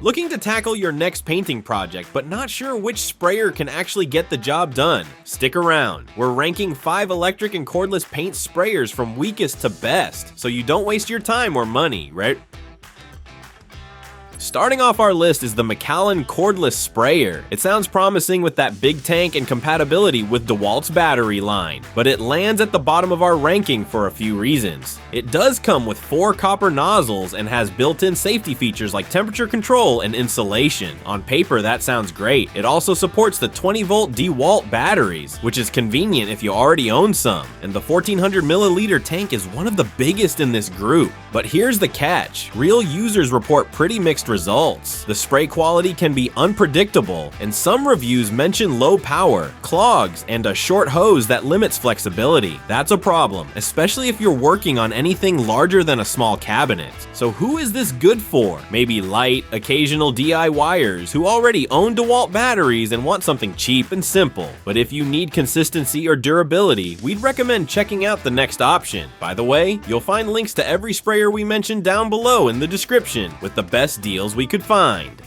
Looking to tackle your next painting project, but not sure which sprayer can actually get the job done? Stick around. We're ranking 5 electric and cordless paint sprayers from weakest to best, so you don't waste your time or money, right? Starting off our list is the Macallen cordless sprayer. It sounds promising with that big tank and compatibility with DeWalt's battery line, but it lands at the bottom of our ranking for a few reasons. It does come with 4 copper nozzles and has built-in safety features like temperature control and insulation. On paper, that sounds great. It also supports the 20-volt DeWalt batteries, which is convenient if you already own some, and the 1400 milliliter tank is one of the biggest in this group. But here's the catch. Real users report pretty mixed results. The spray quality can be unpredictable, and some reviews mention low power, clogs, and a short hose that limits flexibility. That's a problem, especially if you're working on anything larger than a small cabinet. So who is this good for? Maybe light, occasional DIYers who already own DeWalt batteries and want something cheap and simple. But if you need consistency or durability, we'd recommend checking out the next option. By the way, you'll find links to every sprayer we mentioned down below in the description with the best deals we could find.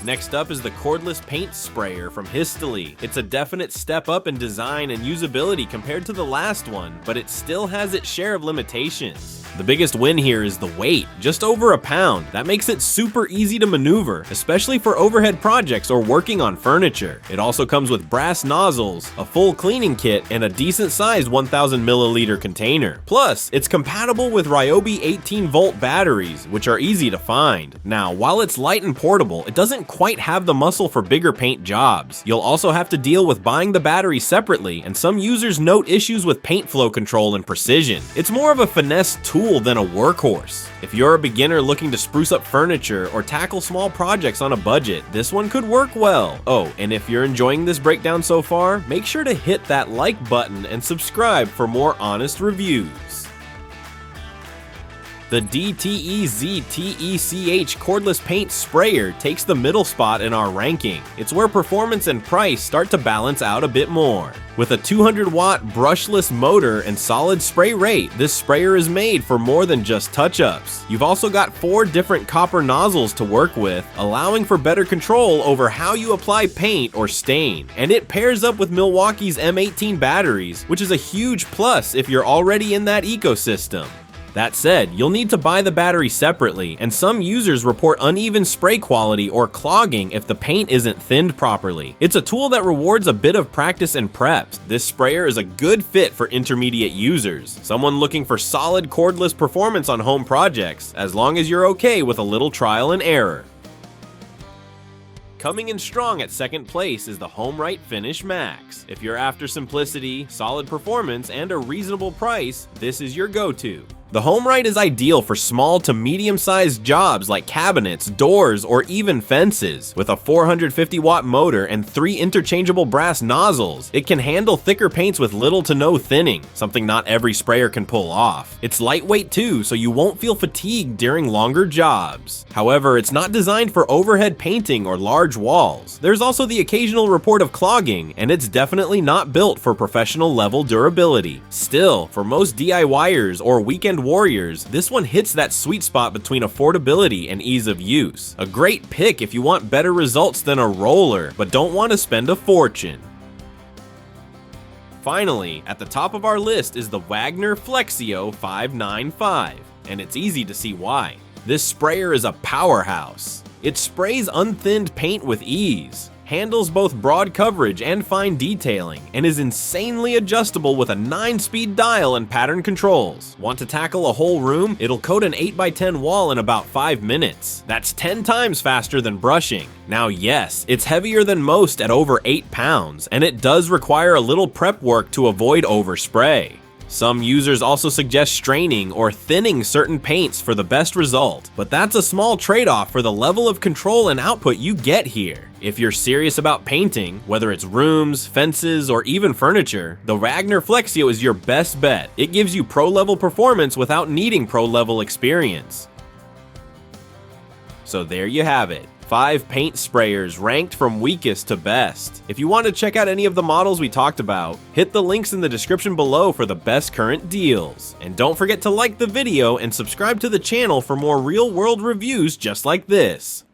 Next up is the cordless paint sprayer from Histely. It's a definite step up in design and usability compared to the last one, but it still has its share of limitations. The biggest win here is the weight, just over a pound. That makes it super easy to maneuver, especially for overhead projects or working on furniture. It also comes with brass nozzles, a full cleaning kit, and a decent sized 1000 milliliter container. Plus, it's compatible with Ryobi 18-volt batteries, which are easy to find. Now, while it's light and portable, it doesn't quite have the muscle for bigger paint jobs. You'll also have to deal with buying the battery separately, and some users note issues with paint flow control and precision. It's more of a finesse tool than a workhorse. If you're a beginner looking to spruce up furniture or tackle small projects on a budget, this one could work well. Oh, and if you're enjoying this breakdown so far, make sure to hit that like button and subscribe for more honest reviews. The DTEZTECH cordless paint sprayer takes the middle spot in our ranking. It's where performance and price start to balance out a bit more. With a 200-watt brushless motor and solid spray rate, this sprayer is made for more than just touch-ups. You've also got 4 different copper nozzles to work with, allowing for better control over how you apply paint or stain. And it pairs up with Milwaukee's M18 batteries, which is a huge plus if you're already in that ecosystem. That said, you'll need to buy the battery separately, and some users report uneven spray quality or clogging if the paint isn't thinned properly. It's a tool that rewards a bit of practice and prep. This sprayer is a good fit for intermediate users, someone looking for solid cordless performance on home projects, as long as you're okay with a little trial and error. Coming in strong at second place is the HomeRight Finish Max. If you're after simplicity, solid performance, and a reasonable price, this is your go-to. The HomeRight is ideal for small to medium-sized jobs like cabinets, doors, or even fences. With a 450-watt motor and 3 interchangeable brass nozzles, it can handle thicker paints with little to no thinning, something not every sprayer can pull off. It's lightweight too, so you won't feel fatigued during longer jobs. However, it's not designed for overhead painting or large walls. There's also the occasional report of clogging, and it's definitely not built for professional-level durability. Still, for most DIYers or weekend warriors, this one hits that sweet spot between affordability and ease of use. A great pick if you want better results than a roller, but don't want to spend a fortune. Finally, at the top of our list is the Wagner FLEXiO 595, and it's easy to see why. This sprayer is a powerhouse. It sprays unthinned paint with ease, handles both broad coverage and fine detailing, and is insanely adjustable with a 9-speed dial and pattern controls. Want to tackle a whole room? It'll coat an 8x10 wall in about 5 minutes. That's 10 times faster than brushing. Now yes, it's heavier than most at over 8 pounds, and it does require a little prep work to avoid overspray. Some users also suggest straining or thinning certain paints for the best result, but that's a small trade-off for the level of control and output you get here. If you're serious about painting, whether it's rooms, fences, or even furniture, the Wagner FLEXiO is your best bet. It gives you pro-level performance without needing pro-level experience. So there you have it. 5 paint sprayers ranked from weakest to best. If you want to check out any of the models we talked about, hit the links in the description below for the best current deals. And don't forget to like the video and subscribe to the channel for more real-world reviews just like this.